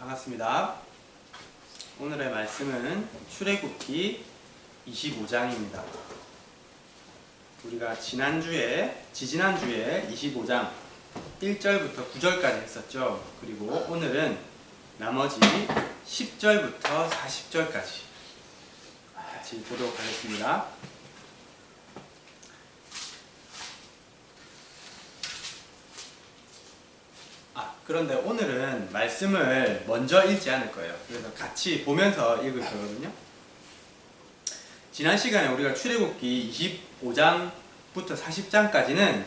반갑습니다. 오늘의 말씀은 출애굽기 25장입니다. 우리가 지지난주에 25장 1절부터 9절까지 했었죠. 그리고 오늘은 나머지 10절부터 40절까지 같이 보도록 하겠습니다. 그런데 오늘은 말씀을 먼저 읽지 않을 거예요. 그래서 같이 보면서 읽을 거거든요. 지난 시간에 우리가 출애굽기 25장부터 40장까지는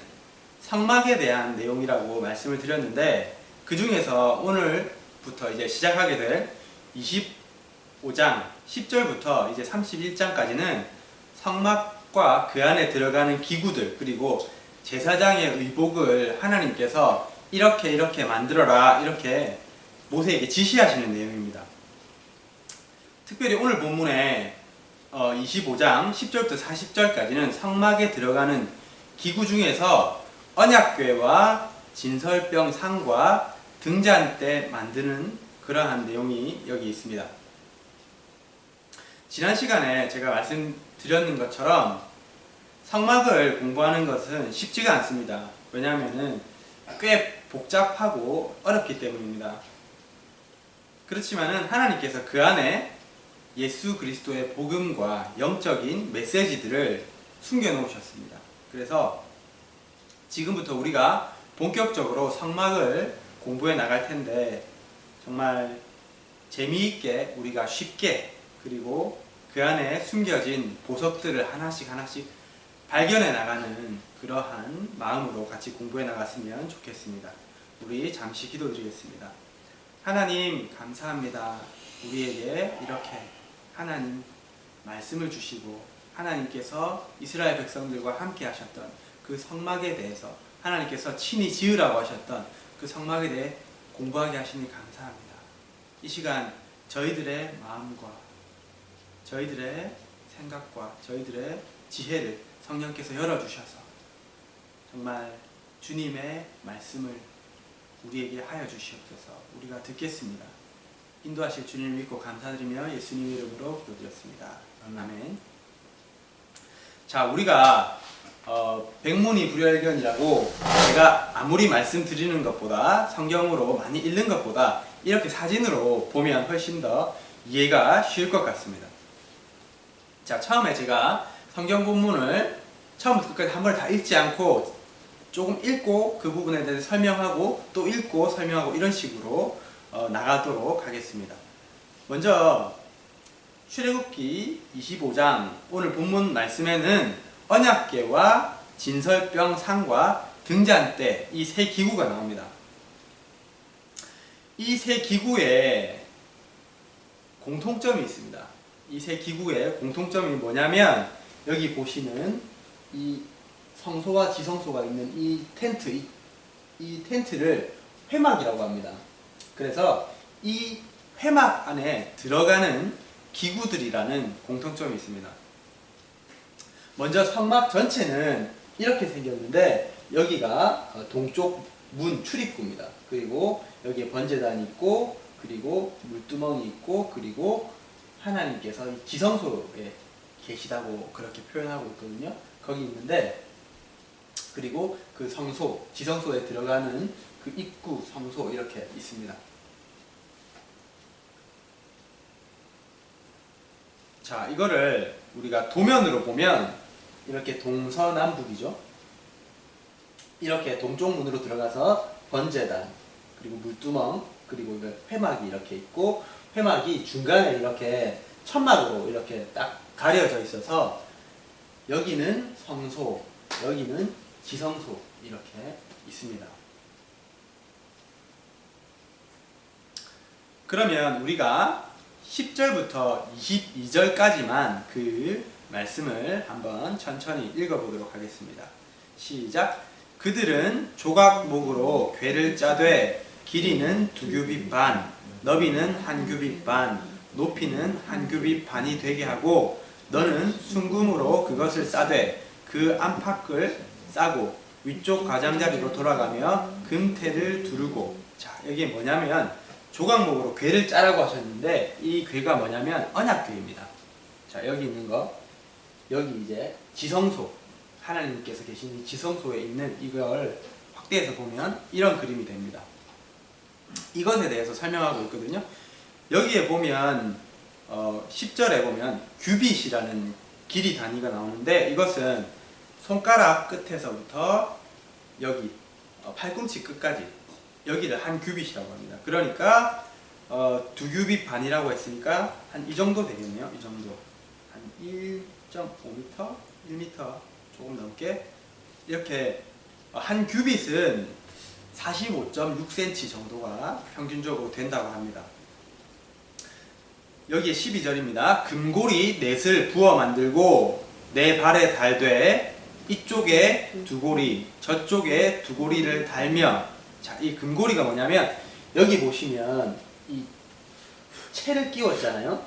성막에 대한 내용이라고 말씀을 드렸는데, 그 중에서 오늘부터 이제 시작하게 될 25장 10절부터 이제 31장까지는 성막과 그 안에 들어가는 기구들, 그리고 제사장의 의복을 하나님께서 이렇게 만들어라, 이렇게 모세에게 지시하시는 내용입니다. 특별히 오늘 본문에 25장 10절부터 40절까지는 성막에 들어가는 기구 중에서 언약궤와 진설병 상과 등잔대 만드는 그러한 내용이 여기 있습니다. 지난 시간에 제가 말씀드렸는 것처럼 성막을 공부하는 것은 쉽지가 않습니다. 왜냐하면 꽤 복잡하고 어렵기 때문입니다. 그렇지만은 하나님께서 그 안에 예수 그리스도의 복음과 영적인 메시지들을 숨겨 놓으셨습니다. 그래서 지금부터 우리가 본격적으로 성막을 공부해 나갈 텐데, 정말 재미있게 우리가 쉽게, 그리고 그 안에 숨겨진 보석들을 하나씩 발견해 나가는 그러한 마음으로 같이 공부해 나갔으면 좋겠습니다. 우리 잠시 기도드리겠습니다. 하나님, 감사합니다. 우리에게 이렇게 하나님 말씀을 주시고 하나님께서 이스라엘 백성들과 함께 하셨던 그 성막에 대해서 하나님께서 친히 지으라고 하셨던 그 성막에 대해 공부하게 하시니 감사합니다. 이 시간 저희들의 마음과 저희들의 생각과 저희들의 지혜를 성령께서 열어주셔서 정말 주님의 말씀을 우리에게 하여 주시옵소서. 우리가 듣겠습니다. 인도하실 주님을 믿고 감사드리며 예수님 이름으로 기도드렸습니다. 아멘. 자, 우리가 백문이 불여일견이라고, 제가 아무리 말씀드리는 것보다, 성경으로 많이 읽는 것보다 이렇게 사진으로 보면 훨씬 더 이해가 쉬울 것 같습니다. 자, 처음에 제가 성경 본문을 처음부터 끝까지 한 번에 다 읽지 않고 조금 읽고 그 부분에 대해서 설명하고 또 읽고 설명하고 이런 식으로 나가도록 하겠습니다. 먼저 출애굽기 25장 오늘 본문 말씀에는 언약궤와 진설병 상과 등잔대, 이 세 기구가 나옵니다. 이 세 기구에 공통점이 있습니다. 이 세 기구의 공통점이 뭐냐면, 여기 보시는 이 성소와 지성소가 있는 이 텐트, 이 텐트를 회막이라고 합니다. 그래서 이 회막 안에 들어가는 기구들이라는 공통점이 있습니다. 먼저 성막 전체는 이렇게 생겼는데, 여기가 동쪽 문 출입구입니다. 그리고 여기에 번제단이 있고, 그리고 물두멍이 있고, 그리고 하나님께서 지성소에 계시다고 그렇게 표현하고 있거든요. 거기 있는데, 그리고 그 성소, 지성소에 들어가는 그 입구, 성소 이렇게 있습니다. 자, 이거를 우리가 도면으로 보면 이렇게 동서남북이죠. 이렇게 동쪽 문으로 들어가서 번제단, 그리고 물두멍, 그리고 회막이 이렇게 있고, 회막이 중간에 이렇게 천막으로 이렇게 딱 가려져 있어서 여기는 성소, 여기는 지성소 이렇게 있습니다. 그러면 우리가 10절부터 22절까지만 그 말씀을 한번 천천히 읽어보도록 하겠습니다. 시작! 그들은 조각목으로 궤를 짜되 길이는 2규빗 반, 너비는 1규빗 반, 높이는 1규빗 반이 되게 하고, 너는 순금으로 그것을 싸되 그 안팎을 싸고 위쪽 가장자리로 돌아가며 금태를 두르고. 자, 여기 뭐냐면 조각목으로 궤를 짜라고 하셨는데 이 궤가 뭐냐면 언약궤입니다. 자, 여기 있는 거, 여기 이제 지성소, 하나님께서 계신 이 지성소에 있는 이걸 확대해서 보면 이런 그림이 됩니다. 이것에 대해서 설명하고 있거든요. 여기에 보면 10절에 보면 규빗이라는 길이 단위가 나오는데, 이것은 손가락 끝에서부터 여기 팔꿈치 끝까지 여기를 한 규빗이라고 합니다. 그러니까 2규빗 반이라고 했으니까 한 이 정도 되겠네요. 이 정도, 한 1.5m, 1m 조금 넘게, 이렇게 한 규빗은 45.6cm 정도가 평균적으로 된다고 합니다. 여기에 12절입니다. 금고리 넷을 부어 만들고 내 발에 달되 이쪽에 2고리 저쪽에 2고리를 달며, 자, 이 금고리가 뭐냐면 여기 보시면 이 채를 끼웠잖아요.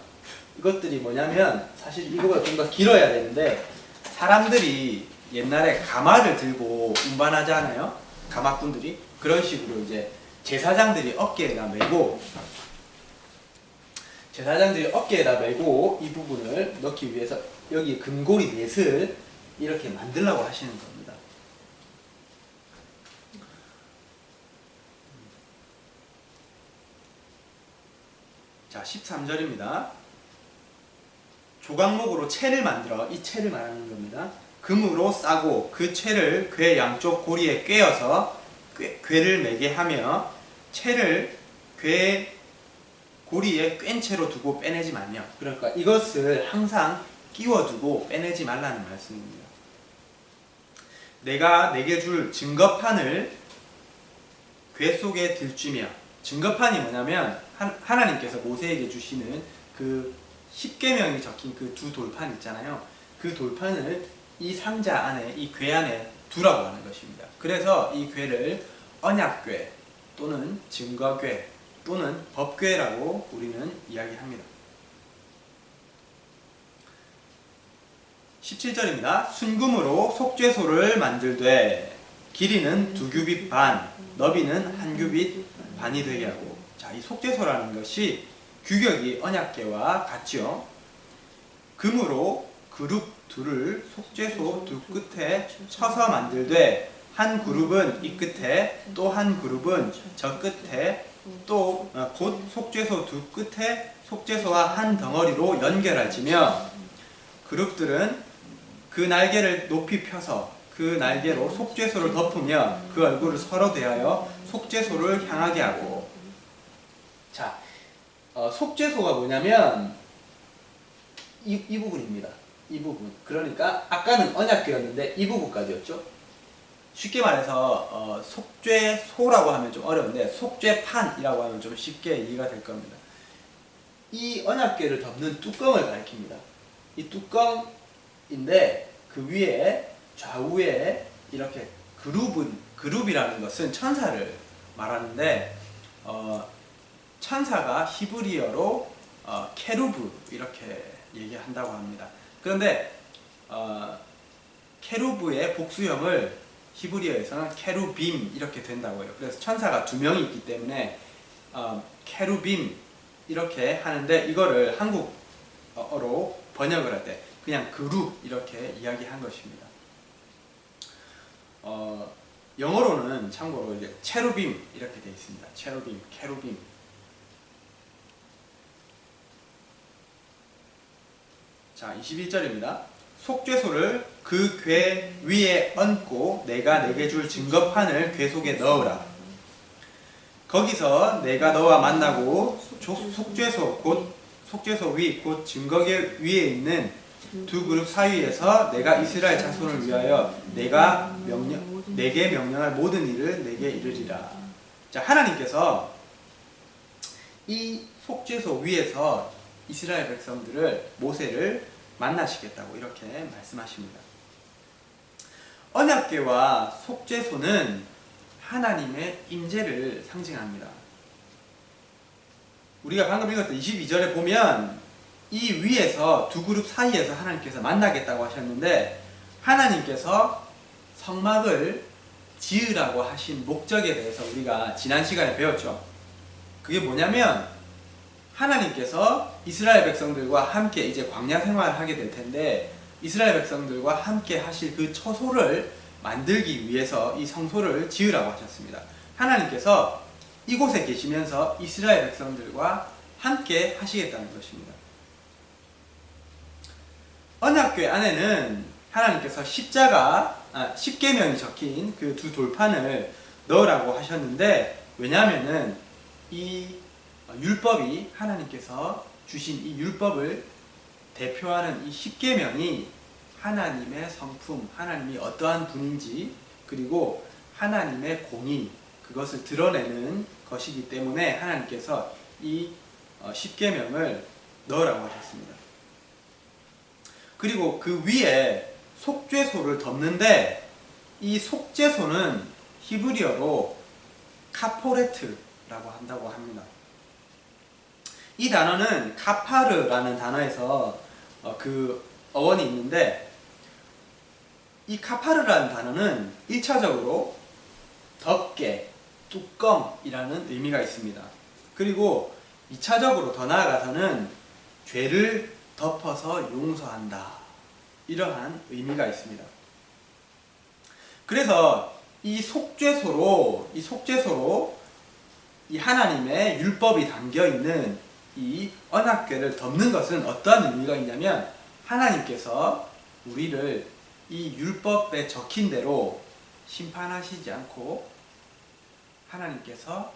이것들이 뭐냐면 사실 이거보다 좀 더 길어야 되는데, 사람들이 옛날에 가마를 들고 운반하잖아요. 가마꾼들이 그런 식으로 이제 제사장들이 어깨에다 메고 이 부분을 넣기 위해서 여기 금고리 넷을 이렇게 만들라고 하시는 겁니다. 자, 13절입니다. 조각목으로 채를 만들어, 이 채를 말하는 겁니다. 금으로 싸고 그 채를 궤 양쪽 고리에 꿰어서 궤를 매게 하며 채를 궤 고리에 꿰인 채로 두고 빼내지 말며, 그러니까 이것을 항상 끼워두고 빼내지 말라는 말씀입니다. 내가 내게 줄 증거판을 궤 속에 들쥐며, 증거판이 뭐냐면 하나님께서 모세에게 주시는 그 10계명이 적힌 그 2 돌판 있잖아요. 그 돌판을 이 상자 안에, 이 궤 안에 두라고 하는 것입니다. 그래서 이 궤를 언약궤 또는 증거궤 또는 법궤라고 우리는 이야기합니다. 17절입니다. 순금으로 속죄소를 만들되 길이는 2규빗 반, 너비는 1규빗 반이 되게 하고. 자, 이 속죄소라는 것이 규격이 언약궤와 같죠. 금으로 그룹 둘을 속죄소 2 끝에 쳐서 만들되 한 그룹은 이 끝에 또 한 그룹은 저 끝에 또 곧 속죄소 2 끝에 속죄소와 한 덩어리로 연결하지며, 그룹들은 그 날개를 높이 펴서 그 날개로 속죄소를 덮으며 그 얼굴을 서로 대하여 속죄소를 향하게 하고. 자, 속죄소가 뭐냐면 이 부분입니다. 이 부분. 그러니까 아까는 언약궤였는데 이 부분까지였죠. 쉽게 말해서 속죄소라고 하면 좀 어려운데 속죄판이라고 하면 좀 쉽게 이해가 될 겁니다. 이 언약궤를 덮는 뚜껑을 가리킵니다. 이 뚜껑인데 그 위에 좌우에 이렇게 그룹이라는 것은 천사를 말하는데, 천사가 히브리어로 케루브 이렇게 얘기한다고 합니다. 그런데 케루브의 복수형을 히브리어에서는 케루빔 이렇게 된다고 해요. 그래서 천사가 2명이 있기 때문에 케루빔 이렇게 하는데, 이거를 한국어로 번역을 할 때 그냥 그룹 이렇게 이야기한 것입니다. 영어로는 참고로 이제 체루빔 이렇게 되어 있습니다. 체루빔, 케루빔. 자, 21절입니다. 속죄소를 그 궤 위에 얹고 내가 내게 줄 증거판을 궤 속에 넣으라. 거기서 내가 너와 만나고 속죄소 곧 속죄소 위 곧 증거궤 위에 있는 2 그룹 사이에서 내가 이스라엘 자손을 위하여 내게 명령할 모든 일을 내게 이르리라. 자, 하나님께서 이 속죄소 위에서 이스라엘 백성들을, 모세를 만나시겠다고 이렇게 말씀하십니다. 언약궤와 속죄소는 하나님의 임재를 상징합니다. 우리가 방금 읽었던 22절에 보면 이 위에서 2 그룹 사이에서 하나님께서 만나겠다고 하셨는데, 하나님께서 성막을 지으라고 하신 목적에 대해서 우리가 지난 시간에 배웠죠. 그게 뭐냐면 하나님께서 이스라엘 백성들과 함께 이제 광야 생활을 하게 될 텐데 이스라엘 백성들과 함께 하실 그 처소를 만들기 위해서 이 성소를 지으라고 하셨습니다. 하나님께서 이곳에 계시면서 이스라엘 백성들과 함께 하시겠다는 것입니다. 언약궤 안에는 하나님께서 십계명이 적힌 그 두 돌판을 넣으라고 하셨는데 왜냐하면은 이 율법이 하나님께서 주신 이 율법을 대표하는 이 십계명이 하나님의 성품, 하나님이 어떠한 분인지 그리고 하나님의 공의 그것을 드러내는 것이기 때문에 하나님께서 이 십계명을 넣으라고 하셨습니다. 그리고 그 위에 속죄소를 덮는데 이 속죄소는 히브리어로 카포레트라고 한다고 합니다. 이 단어는 카파르라는 단어에서 그 어원이 있는데 이 카파르라는 단어는 1차적으로 덮개, 뚜껑이라는 의미가 있습니다. 그리고 2차적으로 더 나아가서는 죄를 덮어서 용서한다. 이러한 의미가 있습니다. 그래서 이 속죄소로 이 하나님의 율법이 담겨 있는 이 언약궤를 덮는 것은 어떠한 의미가 있냐면 하나님께서 우리를 이 율법에 적힌 대로 심판하시지 않고 하나님께서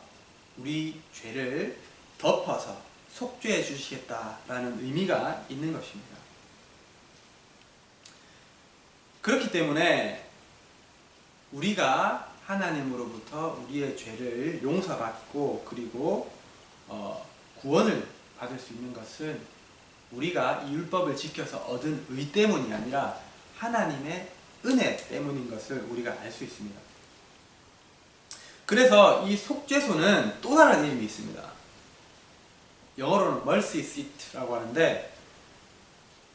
우리 죄를 덮어서 속죄해 주시겠다라는 의미가 있는 것입니다. 그렇기 때문에 우리가 하나님으로부터 우리의 죄를 용서받고 그리고 구원을 받을 수 있는 것은 우리가 이 율법을 지켜서 얻은 의 때문이 아니라 하나님의 은혜 때문인 것을 우리가 알 수 있습니다. 그래서 이 속죄소는 또 다른 이름이 있습니다. 영어로는 mercy seat라고 하는데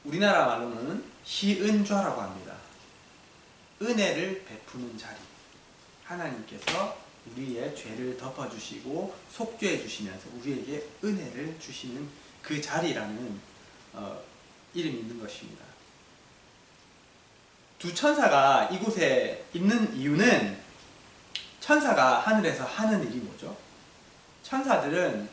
우리나라 말로는 시은좌라고 합니다. 은혜를 베푸는 자리. 하나님께서 우리의 죄를 덮어주시고 속죄해 주시면서 우리에게 은혜를 주시는 그 자리라는 이름이 있는 것입니다. 두 천사가 이곳에 있는 이유는 천사가 하늘에서 하는 일이 뭐죠? 천사들은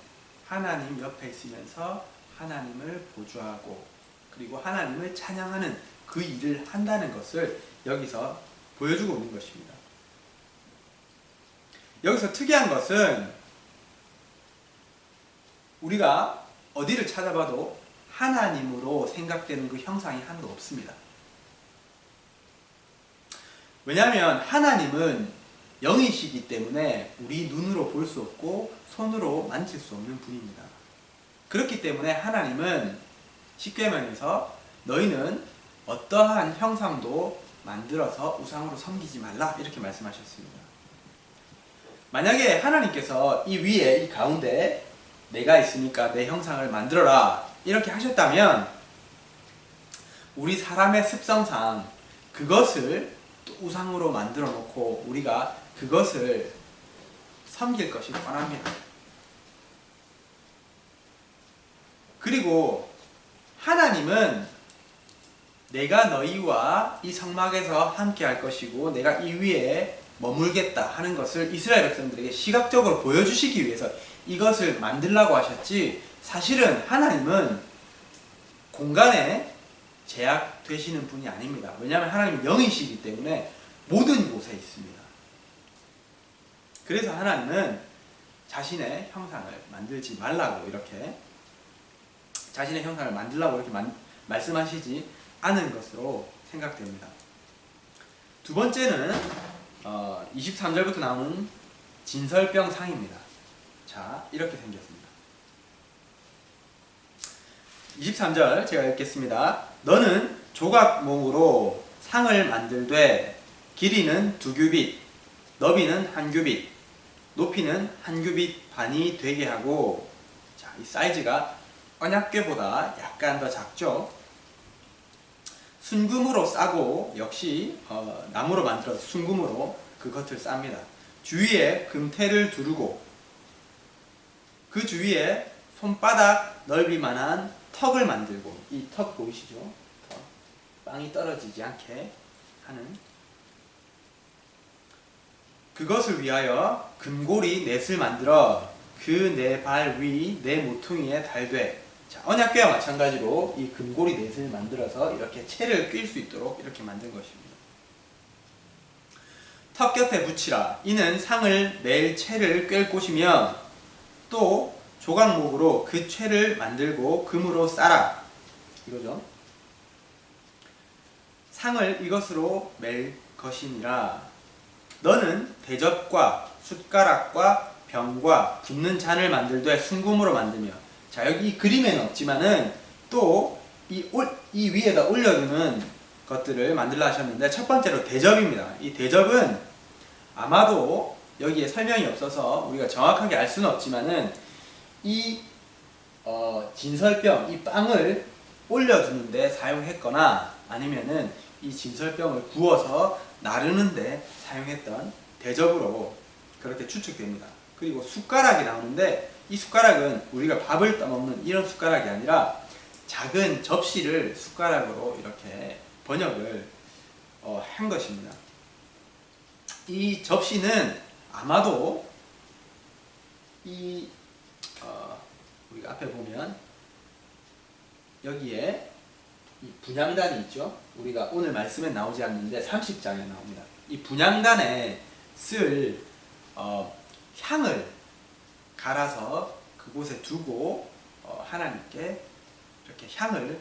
하나님 옆에 있으면서 하나님을 보좌하고 그리고 하나님을 찬양하는 그 일을 한다는 것을 여기서 보여주고 있는 것입니다. 여기서 특이한 것은 우리가 어디를 찾아봐도 하나님으로 생각되는 그 형상이 하나도 없습니다. 왜냐하면 하나님은 영이시기 때문에 우리 눈으로 볼 수 없고 손으로 만질 수 없는 분입니다. 그렇기 때문에 하나님은 십계명에서 너희는 어떠한 형상도 만들어서 우상으로 섬기지 말라 이렇게 말씀하셨습니다. 만약에 하나님께서 이 위에 이 가운데 내가 있으니까 내 형상을 만들어라 이렇게 하셨다면 우리 사람의 습성상 그것을 또 우상으로 만들어 놓고 우리가 그것을 섬길 것이 뻔합니다. 그리고 하나님은 내가 너희와 이 성막에서 함께 할 것이고 내가 이 위에 머물겠다 하는 것을 이스라엘 백성들에게 시각적으로 보여주시기 위해서 이것을 만들라고 하셨지 사실은 하나님은 공간에 제약되시는 분이 아닙니다. 왜냐하면 하나님은 영이시기 때문에 모든 곳에 있습니다. 그래서 하나님은 자신의 형상을 만들지 말라고 이렇게 자신의 형상을 만들라고 이렇게 말씀하시지 않은 것으로 생각됩니다. 두 번째는 23절부터 나오는 진설병 상입니다. 자, 이렇게 생겼습니다. 23절 제가 읽겠습니다. 너는 조각목으로 상을 만들되 길이는 2규빗, 너비는 1규빗, 높이는 1규빗 반이 되게 하고 자, 이 사이즈가 언약궤보다 약간 더 작죠. 순금으로 싸고 역시 나무로 만들어서 순금으로 그 겉을 쌉니다. 주위에 금태를 두르고 그 주위에 손바닥 넓이만한 턱을 만들고, 이 턱 보이시죠? 턱. 빵이 떨어지지 않게 하는, 그것을 위하여 금고리 넷을 만들어 그 네 발 위 네 모퉁이에 달되. 자, 언약궤와 마찬가지로 이 금고리 넷을 만들어서 이렇게 채를 낄 수 있도록 이렇게 만든 것입니다. 턱 곁에 붙이라. 이는 상을 낼 채를 꿰 곳이며 또 조각목으로 그 채를 만들고 금으로 싸라. 이거죠. 상을 이것으로 맬 것이니라. 너는 대접과 숟가락과 병과 붓는 잔을 만들되 순금으로 만들며. 자, 여기 이 그림에는 없지만은 또 이 위에다 올려두는 것들을 만들라 하셨는데, 첫 번째로 대접입니다. 이 대접은 아마도 여기에 설명이 없어서 우리가 정확하게 알 수는 없지만은 이 진설병, 이 빵을 올려두는데 사용했거나 아니면은 이 진설병을 부어서 나르는데 사용했던 대접으로 그렇게 추측됩니다. 그리고 숟가락이 나오는데, 이 숟가락은 우리가 밥을 떠먹는 이런 숟가락이 아니라 작은 접시를 숟가락으로 이렇게 번역을 한 것입니다. 이 접시는 아마도 우리가 앞에 보면 여기에 이 분향단이 있죠. 우리가 오늘 말씀에 나오지 않는데 30장에 나옵니다. 이 분향단에 쓸 향을 갈아서 그곳에 두고 하나님께 이렇게 향을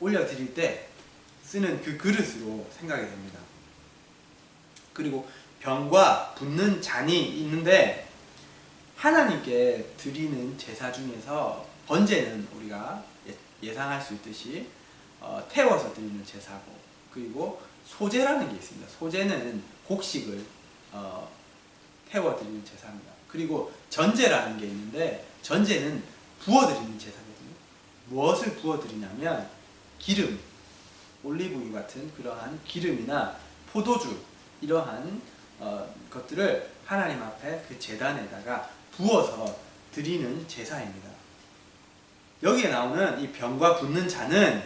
올려드릴 때 쓰는 그 그릇으로 생각이 됩니다. 그리고 병과 붓는 잔이 있는데, 하나님께 드리는 제사 중에서 번제는 우리가 예상할 수 있듯이 태워서 드리는 제사고, 그리고 소제라는 게 있습니다. 소제는 곡식을 태워 드리는 제사입니다. 그리고 전제라는 게 있는데, 전제는 부어 드리는 제사거든요. 무엇을 부어 드리냐면 기름, 올리브유 같은 그러한 기름이나 포도주, 이러한 것들을 하나님 앞에 그 제단에다가 부어서 드리는 제사입니다. 여기에 나오는 이 병과 붓는 잔은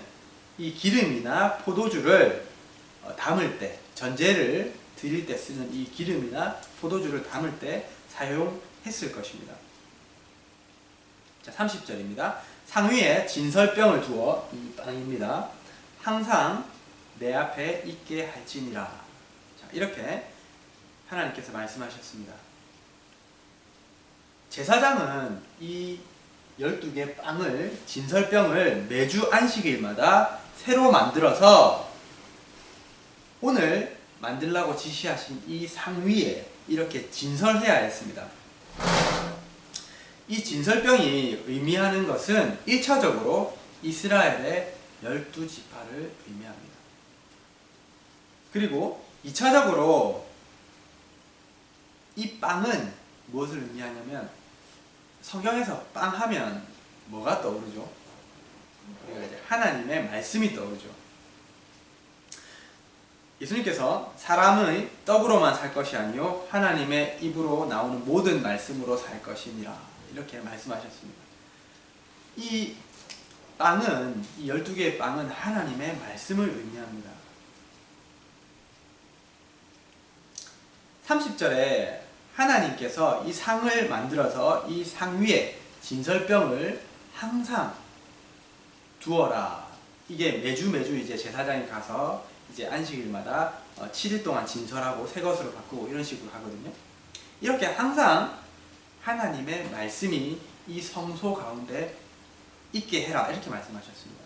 이 기름이나 포도주를 담을 때, 전제를 드릴 때 쓰는 이 기름이나 포도주를 담을 때 사용했을 것입니다. 자, 30절입니다. 상 위에 진설병을 두어, 이 빵입니다. 항상 내 앞에 있게 할지니라. 자, 이렇게 하나님께서 말씀하셨습니다. 제사장은 이 12개 빵을, 진설병을 매주 안식일마다 새로 만들어서 오늘 만들라고 지시하신 이 상 위에 이렇게 진설해야 했습니다. 이 진설병이 의미하는 것은 1차적으로 이스라엘의 12지파를 의미합니다. 그리고 2차적으로 이 빵은 무엇을 의미하냐면, 성경에서 빵 하면 뭐가 떠오르죠? 우리가 이제 하나님의 말씀이 떠오르죠. 예수님께서 사람의 떡으로만 살 것이 아니요 하나님의 입으로 나오는 모든 말씀으로 살 것이니라, 이렇게 말씀하셨습니다. 이 빵은, 이 12개의 빵은 하나님의 말씀을 의미합니다. 30절에 하나님께서 이 상을 만들어서 이 상 위에 진설병을 항상 두어라. 이게 매주 이제 제사장이 가서 이제 안식일마다 7일 동안 진설하고 새 것으로 바꾸고 이런 식으로 하거든요. 이렇게 항상 하나님의 말씀이 이 성소 가운데 있게 해라, 이렇게 말씀하셨습니다.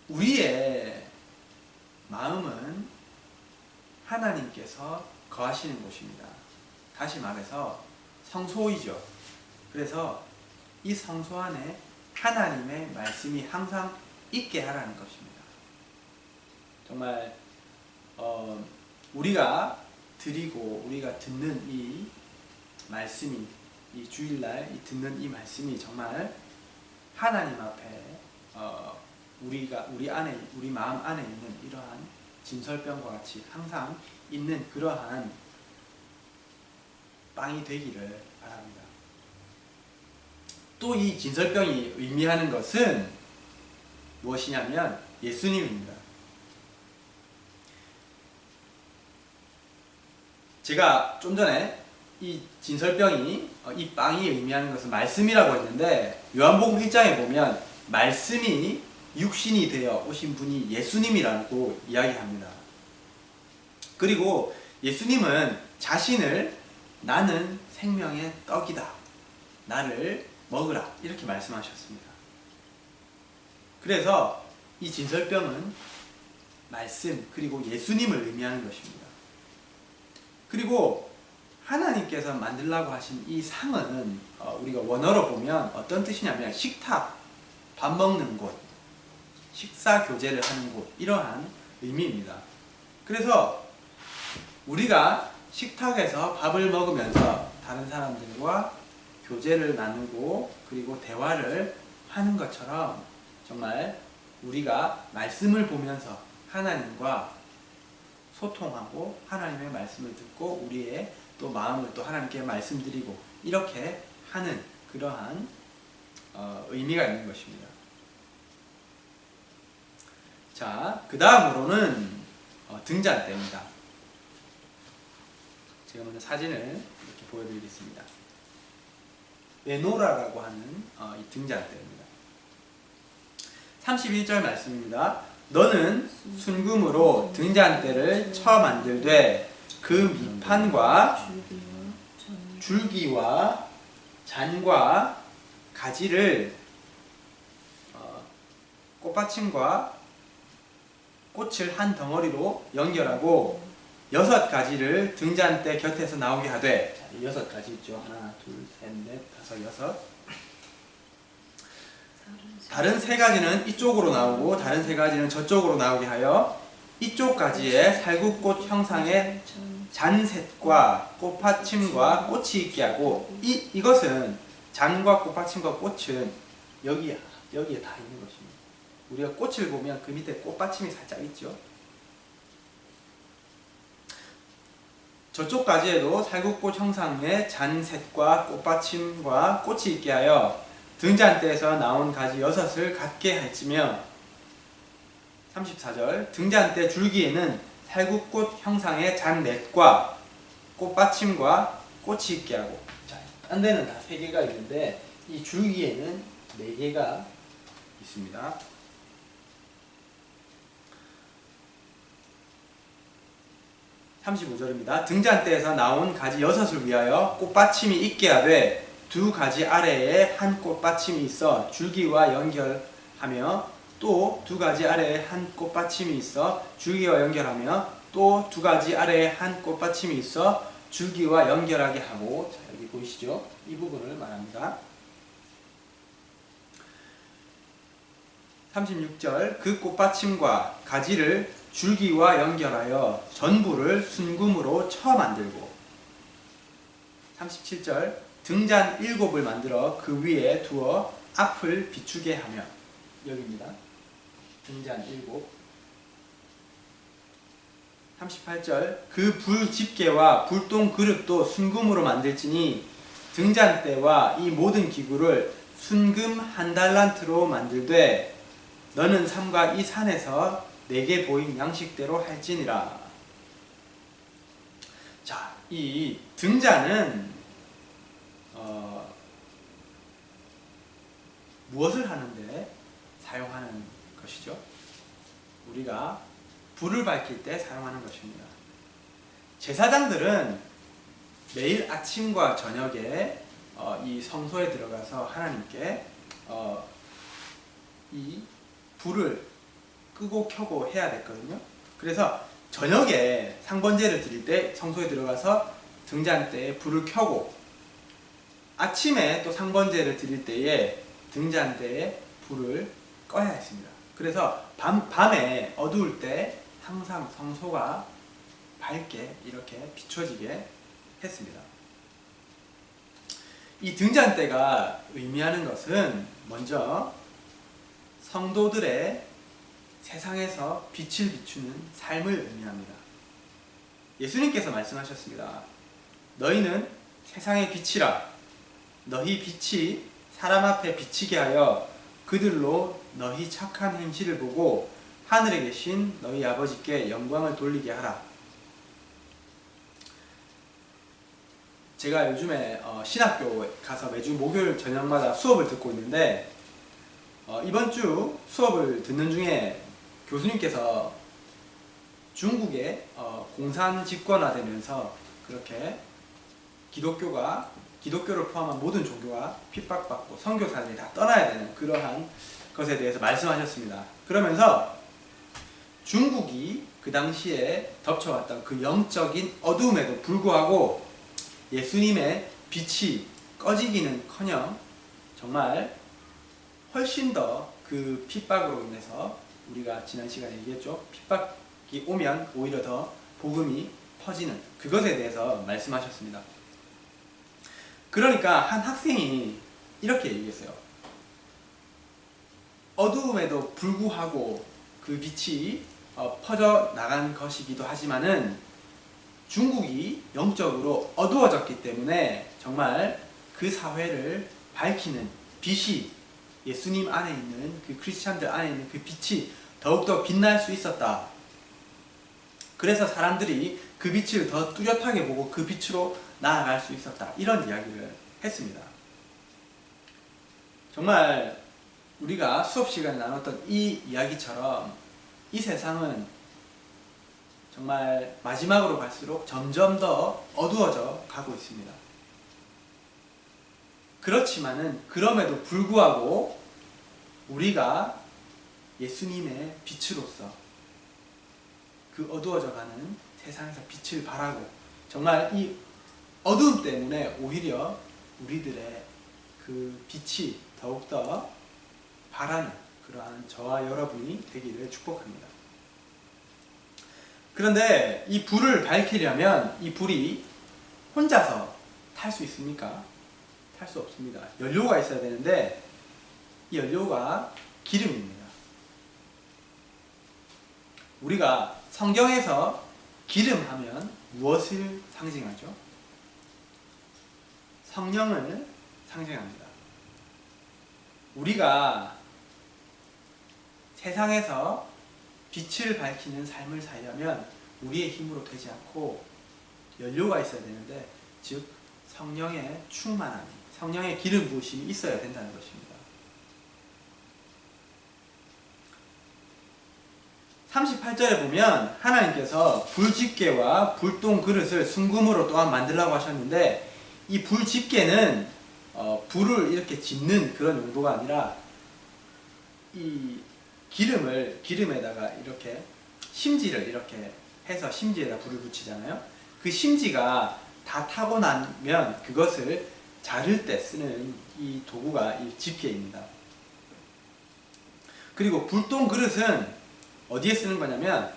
우리의 마음은 하나님께서 거하시는 곳입니다. 다시 말해서 성소이죠. 그래서 이 성소 안에 하나님의 말씀이 항상 있게 하라는 것입니다. 정말 우리가 드리고 우리가 듣는 이 말씀이, 이 주일날 듣는 이 말씀이 정말 하나님 앞에 우리 마음 안에 있는 이러한 진설병과 같이 항상 있는 그러한 빵이 되기를 바랍니다. 또 이 진설병이 의미하는 것은 무엇이냐면 예수님입니다. 제가 좀 전에 이 진설병이 이 빵이 의미하는 것은 말씀이라고 했는데 요한복음 1장에 보면 말씀이 육신이 되어 오신 분이 예수님이라고 이야기합니다. 그리고 예수님은 자신을 나는 생명의 떡이다. 나를 먹으라. 이렇게 말씀하셨습니다. 그래서 이 진설병은 말씀 그리고 예수님을 의미하는 것입니다. 그리고 하나님께서 만들라고 하신 이 상은 우리가 원어로 보면 어떤 뜻이냐면 식탁, 밥 먹는 곳, 식사 교제를 하는 곳 이러한 의미입니다. 그래서 우리가 식탁에서 밥을 먹으면서 다른 사람들과 교제를 나누고 그리고 대화를 하는 것처럼 정말 우리가 말씀을 보면서 하나님과 소통하고 하나님의 말씀을 듣고 우리의 또 마음을 또 하나님께 말씀드리고 이렇게 하는 그러한 의미가 있는 것입니다. 자, 그 다음으로는 등잔대입니다. 제가 먼저 사진을 이렇게 보여드리겠습니다. 메노라라고 하는 이 등잔대입니다. 31절 말씀입니다. 너는 순금으로 등잔대를 쳐 만들되 그 밑판과 줄기와 잔과 가지를 꽃받침과 꽃을 한 덩어리로 연결하고 6가지를 등잔대 곁에서 나오게 하되, 자, 6가지 있죠. 하나, 둘, 셋, 넷, 다섯, 여섯. 다른 3가지는 이쪽으로 나오고 다른 3가지는 저쪽으로 나오게 하여 이쪽 가지에 살구꽃 형상의 잔셋과 꽃받침과 꽃이 있게 하고, 이것은 잔과 꽃받침과 꽃은 여기에 다 있는 것입니다. 우리가 꽃을 보면 그 밑에 꽃받침이 살짝 있죠. 저쪽 가지에도 살구꽃 형상의 잔셋과 꽃받침과 꽃이 있게 하여 등잔대에서 나온 가지 6을 갖게 할지며, 34절 등잔대 줄기에는 살구꽃 형상의 잔넷과 꽃받침과 꽃이 있게 하고, 자, 딴 데는 다 3개가 있는데 이 줄기에는 4개가 있습니다. 35절입니다. 등잔대에서 나온 가지 6을 위하여 꽃받침이 있게 하되 2가지 아래에 한 꽃받침이 있어 줄기와 연결하며 또 2가지 아래에 한 꽃받침이 있어 줄기와 연결하며 또 2가지 아래에 한 꽃받침이 있어 줄기와 연결하게 하고, 자, 여기 보이시죠? 이 부분을 말합니다. 36절 그 꽃받침과 가지를 줄기와 연결하여 전부를 순금으로 쳐 만들고, 37절 등잔 7을 만들어 그 위에 두어 앞을 비추게 하며, 여기입니다. 등잔 7. 38절 그 불 집게와 불똥 그릇도 순금으로 만들지니 등잔대와 이 모든 기구를 순금 1달란트로 만들되 너는 삼가 이 산에서 내게 보인 양식대로 할지니라. 자, 이 등잔은 무엇을 하는데 사용하는 것이죠? 우리가 불을 밝힐 때 사용하는 것입니다. 제사장들은 매일 아침과 저녁에 이 성소에 들어가서 하나님께 이 불을 끄고 켜고 해야 됐거든요. 그래서 저녁에 상번제를 드릴 때 성소에 들어가서 등잔대에 불을 켜고, 아침에 또 상번제를 드릴 때에 등잔대에 불을 꺼야 했습니다. 그래서 밤에 어두울 때 항상 성소가 밝게 이렇게 비춰지게 했습니다. 이 등잔대가 의미하는 것은 먼저 성도들의 세상에서 빛을 비추는 삶을 의미합니다. 예수님께서 말씀하셨습니다. 너희는 세상의 빛이라. 너희 빛이 사람 앞에 비치게 하여 그들로 너희 착한 행실을 보고 하늘에 계신 너희 아버지께 영광을 돌리게 하라. 제가 요즘에 신학교에 가서 매주 목요일 저녁마다 수업을 듣고 있는데 이번 주 수업을 듣는 중에 교수님께서 중국의 공산 집권화되면서 그렇게 기독교를 포함한 모든 종교가 핍박받고 선교사들이 다 떠나야 되는 그러한 것에 대해서 말씀하셨습니다. 그러면서 중국이 그 당시에 덮쳐왔던 그 영적인 어두움에도 불구하고 예수님의 빛이 꺼지기는커녕 정말 훨씬 더 그 핍박으로 인해서 우리가 지난 시간에 얘기했죠. 핍박이 오면 오히려 더 복음이 퍼지는 그것에 대해서 말씀하셨습니다. 그러니까 한 학생이 이렇게 얘기했어요. 어두움에도 불구하고 그 빛이 퍼져나간 것이기도 하지만은 중국이 영적으로 어두워졌기 때문에 정말 그 사회를 밝히는 빛이 예수님 안에 있는 그 크리스찬들 안에 있는 그 빛이 더욱더 빛날 수 있었다. 그래서 사람들이 그 빛을 더 뚜렷하게 보고 그 빛으로 나아갈 수 있었다. 이런 이야기를 했습니다. 정말 우리가 수업 시간에 나눴던 이 이야기처럼 이 세상은 정말 마지막으로 갈수록 점점 더 어두워져 가고 있습니다. 그렇지만은 그럼에도 불구하고 우리가 예수님의 빛으로서 그 어두워져가는 세상에서 빛을 발하고 정말 이 어두움 때문에 오히려 우리들의 그 빛이 더욱더 발하는 그러한 저와 여러분이 되기를 축복합니다. 그런데 이 불을 밝히려면 이 불이 혼자서 탈 수 있습니까? 탈 수 없습니다. 연료가 있어야 되는데 이 연료가 기름입니다. 우리가 성경에서 기름 하면 무엇을 상징하죠? 성령을 상징합니다. 우리가 세상에서 빛을 밝히는 삶을 살려면 우리의 힘으로 되지 않고 연료가 있어야 되는데 즉 성령의 충만함이 성령의 기름 부으심이 있어야 된다는 것입니다. 38절에 보면 하나님께서 불집게와 불똥 그릇을 순금으로 또한 만들라고 하셨는데 이 불집게는 불을 이렇게 집는 그런 용도가 아니라 이 기름에다가 이렇게 심지를 이렇게 해서 심지에다 불을 붙이잖아요. 그 심지가 다 타고 나면 그것을 자를 때 쓰는 이 도구가 이 집게입니다. 그리고 불똥 그릇은 어디에 쓰는 거냐면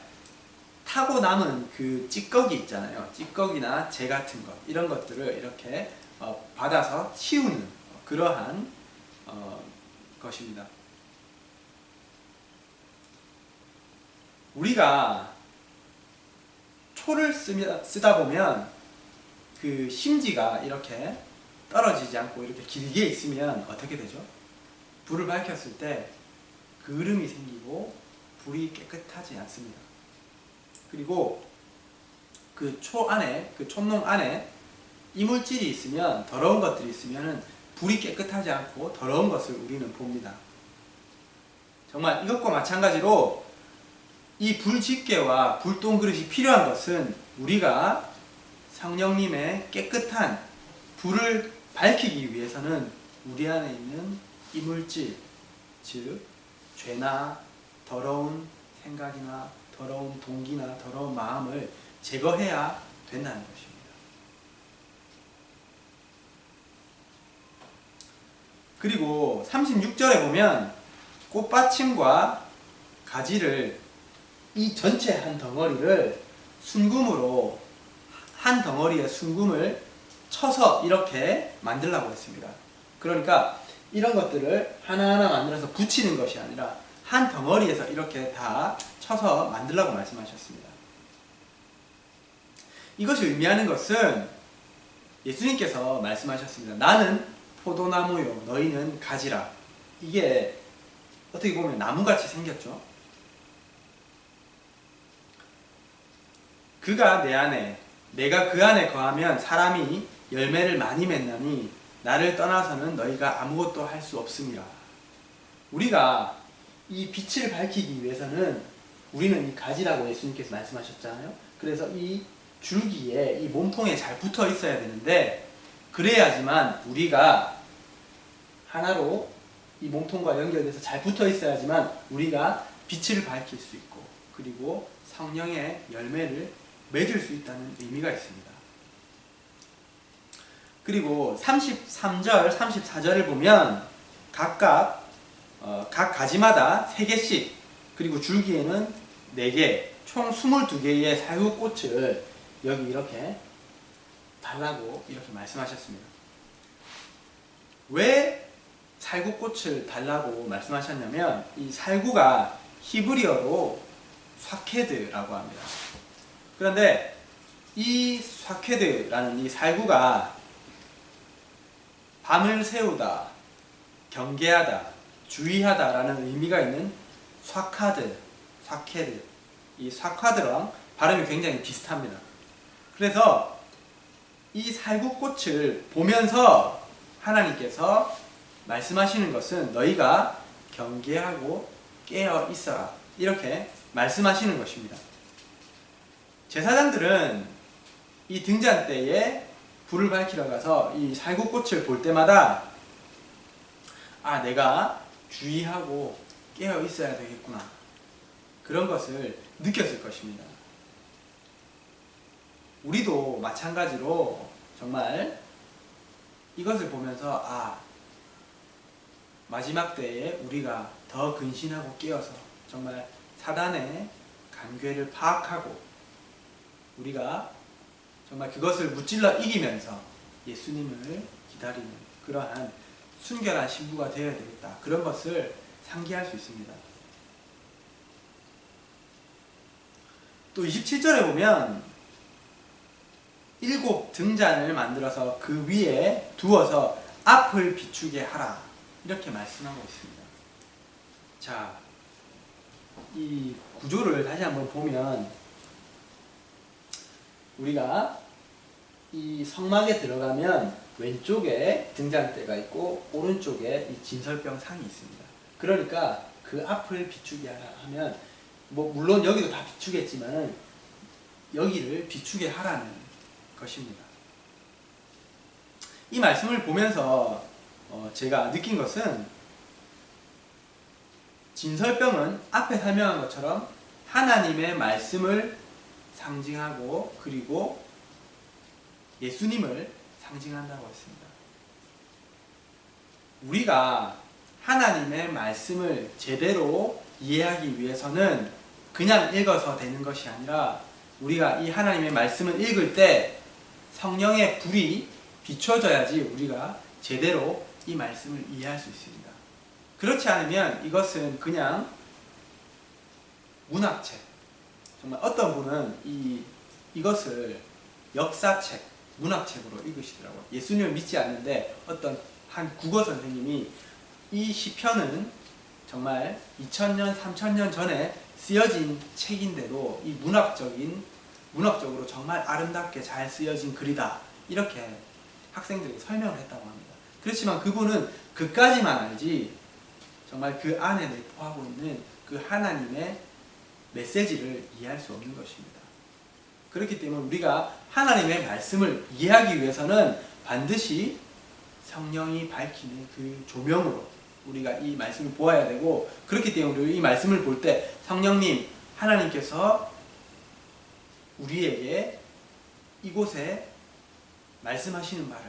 타고 남은 그 찌꺼기 있잖아요. 찌꺼기나 재 같은 것 이런 것들을 이렇게 받아서 치우는 그러한 것입니다. 우리가 초를 쓰다 보면 그 심지가 이렇게 떨어지지 않고 이렇게 길게 있으면 어떻게 되죠? 불을 밝혔을 때 그을음이 생기고 불이 깨끗하지 않습니다. 그리고 그 초 안에, 그 촛농 안에 이물질이 있으면, 더러운 것들이 있으면 불이 깨끗하지 않고 더러운 것을 우리는 봅니다. 정말 이것과 마찬가지로 이 불집게와 불똥 그릇이 필요한 것은 우리가 성령님의 깨끗한 불을 밝히기 위해서는 우리 안에 있는 이물질, 즉 죄나 더러운 생각이나 더러운 동기나 더러운 마음을 제거해야 된다는 것입니다. 그리고 36절에 보면 꽃받침과 가지를 이 전체 한 덩어리를 순금으로 한 덩어리의 순금을 쳐서 이렇게 만들라고 했습니다. 그러니까 이런 것들을 하나하나 만들어서 붙이는 것이 아니라 한 덩어리에서 이렇게 다 쳐서 만들라고 말씀하셨습니다. 이것이 의미하는 것은 예수님께서 말씀하셨습니다. 나는 포도나무요 너희는 가지라. 이게 어떻게 보면 나무같이 생겼죠. 그가 내 안에 내가 그 안에 거하면 사람이 열매를 많이 맺나니 나를 떠나서는 너희가 아무것도 할 수 없음이라. 우리가 이 빛을 밝히기 위해서는 우리는 이 가지라고 예수님께서 말씀하셨잖아요. 그래서 이 줄기에 이 몸통에 잘 붙어 있어야 되는데 그래야지만 우리가 하나로 이 몸통과 연결돼서 잘 붙어 있어야지만 우리가 빛을 밝힐 수 있고 그리고 성령의 열매를 맺을 수 있다는 의미가 있습니다. 그리고 33절, 34절을 보면 각각 각 가지마다 3개씩 그리고 줄기에는 4개 총 22개의 살구꽃을 여기 이렇게 달라고 이렇게 말씀하셨습니다. 왜 살구꽃을 달라고 말씀하셨냐면 이 살구가 히브리어로 쏴케드라고 합니다. 그런데 이 쏴케드라는 이 살구가 밤을 새우다, 경계하다, 주의하다 라는 의미가 있는 쏴카드, 쏴케드 이 쏴카드랑 발음이 굉장히 비슷합니다. 그래서 이 살구꽃을 보면서 하나님께서 말씀하시는 것은 너희가 경계하고 깨어 있어라 이렇게 말씀하시는 것입니다. 제사장들은 이 등잔 때에 불을 밝히러 가서 이 살구꽃을 볼 때마다 아 내가 주의하고 깨어 있어야 되겠구나 그런 것을 느꼈을 것입니다. 우리도 마찬가지로 정말 이것을 보면서 아 마지막 때에 우리가 더 근신하고 깨어서 정말 사단의 간궤를 파악하고 우리가 정말 그것을 무찔러 이기면서 예수님을 기다리는 그러한 순결한 신부가 되어야 되겠다. 그런 것을 상기할 수 있습니다. 또 27절에 보면 7 등잔을 만들어서 그 위에 두어서 앞을 비추게 하라. 이렇게 말씀하고 있습니다. 자, 이 구조를 다시 한번 보면 우리가 이 성막에 들어가면 왼쪽에 등잔대가 있고 오른쪽에 이 진설병 상이 있습니다. 그러니까 그 앞을 비추게 하라 하면 뭐 물론 여기도 다 비추겠지만 여기를 비추게 하라는 것입니다. 이 말씀을 보면서 제가 느낀 것은 진설병은 앞에 설명한 것처럼 하나님의 말씀을 상징하고 그리고 예수님을 상징한다고 했습니다. 우리가 하나님의 말씀을 제대로 이해하기 위해서는 그냥 읽어서 되는 것이 아니라 우리가 이 하나님의 말씀을 읽을 때 성령의 불이 비춰져야지 우리가 제대로 이 말씀을 이해할 수 있습니다. 그렇지 않으면 이것은 그냥 문학책, 정말 어떤 분은 이것을 역사책, 문학책으로 읽으시더라고요. 예수님을 믿지 않는데 어떤 한 국어 선생님이 이 시편은 정말 2000년, 3000년 전에 쓰여진 책인데도 이 문학적으로 정말 아름답게 잘 쓰여진 글이다. 이렇게 학생들에게 설명을 했다고 합니다. 그렇지만 그분은 그까지만 알지 정말 그 안에 내포하고 있는 그 하나님의 메시지를 이해할 수 없는 것입니다. 그렇기 때문에 우리가 하나님의 말씀을 이해하기 위해서는 반드시 성령이 밝히는 그 조명으로 우리가 이 말씀을 보아야 되고 그렇기 때문에 우리 이 말씀을 볼 때 성령님 하나님께서 우리에게 이곳에 말씀하시는 말을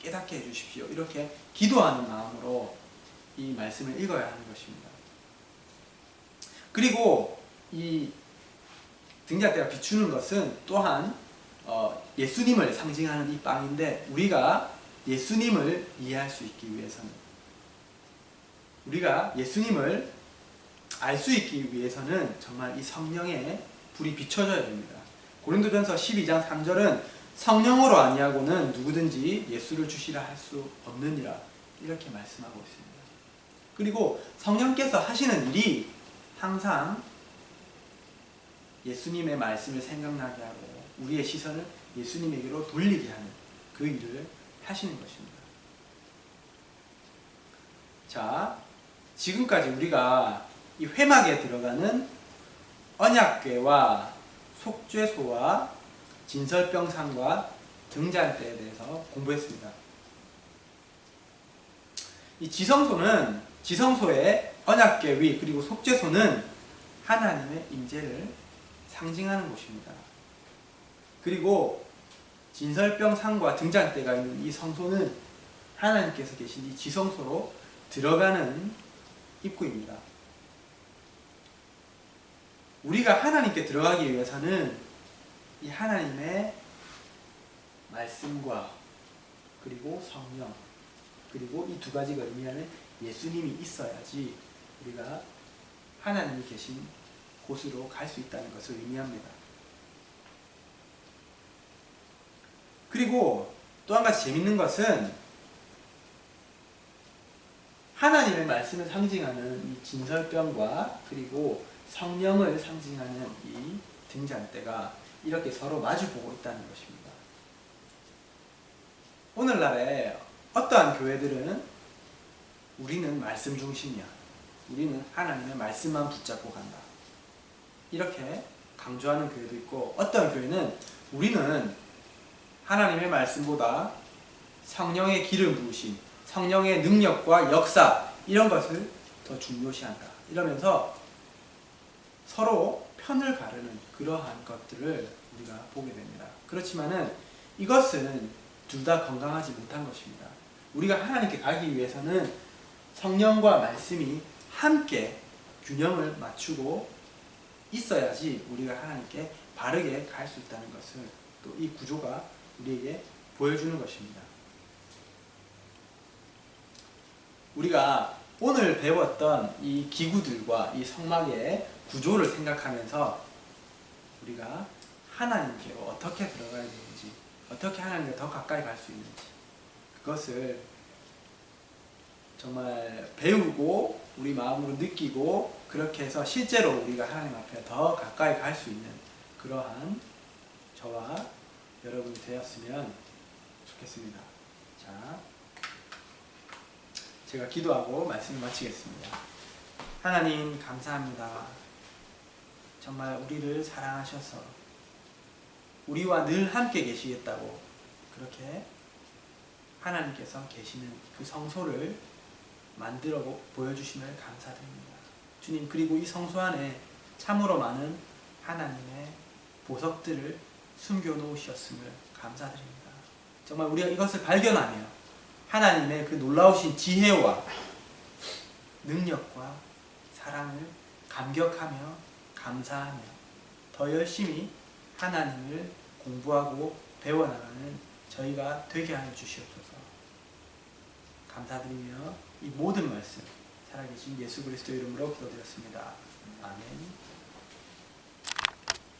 깨닫게 해주십시오. 이렇게 기도하는 마음으로 이 말씀을 읽어야 하는 것입니다. 그리고 이 등잔대가 비추는 것은 또한 예수님을 상징하는 이 빵인데 우리가 예수님을 이해할 수 있기 위해서는 우리가 예수님을 알 수 있기 위해서는 정말 이 성령의 불이 비춰져야 됩니다. 고린도전서 12장 3절은 성령으로 아니하고는 누구든지 예수를 주시라 할 수 없느니라 이렇게 말씀하고 있습니다. 그리고 성령께서 하시는 일이 항상 예수님의 말씀을 생각나게 하고 우리의 시선을 예수님에게로 돌리게 하는 그 일을 하시는 것입니다. 자, 지금까지 우리가 이 회막에 들어가는 언약궤와 속죄소와 진설병상과 등잔대에 대해서 공부했습니다. 이 지성소의 언약궤 위 그리고 속죄소는 하나님의 임재를 상징하는 곳입니다. 그리고 진설병상과 등잔대가 있는 이 성소는 하나님께서 계신 이 지성소로 들어가는 입구입니다. 우리가 하나님께 들어가기 위해서는 이 하나님의 말씀과 그리고 성령 그리고 이 두 가지가 의미하는 예수님이 있어야지 우리가 하나님이 계신 곳으로 갈 수 있다는 것을 의미합니다. 그리고 또 한 가지 재밌는 것은 하나님의 말씀을 상징하는 이 진설병과 그리고 성령을 상징하는 이 등잔대가 이렇게 서로 마주보고 있다는 것입니다. 오늘날에 어떠한 교회들은 우리는 말씀 중심이야. 우리는 하나님의 말씀만 붙잡고 간다. 이렇게 강조하는 교회도 있고 어떠한 교회는 우리는 하나님의 말씀보다 성령의 기름 부으심, 성령의 능력과 역사 이런 것을 더 중요시한다. 이러면서 서로 편을 가르는 그러한 것들을 우리가 보게 됩니다. 그렇지만은 이것은 둘 다 건강하지 못한 것입니다. 우리가 하나님께 가기 위해서는 성령과 말씀이 함께 균형을 맞추고 있어야지 우리가 하나님께 바르게 갈 수 있다는 것을 또 이 구조가 우리에게 보여주는 것입니다. 우리가 오늘 배웠던 이 기구들과 이 성막의 구조를 생각하면서 우리가 하나님께로 어떻게 들어가야 되는지, 어떻게 하나님과 더 가까이 갈 수 있는지 그것을 정말 배우고 우리 마음으로 느끼고 그렇게 해서 실제로 우리가 하나님 앞에 더 가까이 갈 수 있는 그러한 저와 여러분이 되었으면 좋겠습니다. 자, 제가 기도하고 말씀을 마치겠습니다. 하나님 감사합니다. 정말 우리를 사랑하셔서 우리와 늘 함께 계시겠다고 그렇게 하나님께서 계시는 그 성소를 만들어 보여주심을 감사드립니다. 주님, 그리고 이 성소 안에 참으로 많은 하나님의 보석들을 숨겨 놓으셨음을 감사드립니다. 정말 우리가 이것을 발견하며 하나님의 그 놀라우신 지혜와 능력과 사랑을 감격하며 감사하며 더 열심히 하나님을 공부하고 배워나가는 저희가 되게 하여 주시옵소서. 감사드리며 이 모든 말씀 살아계신 예수 그리스도 이름으로 기도드렸습니다. 아멘.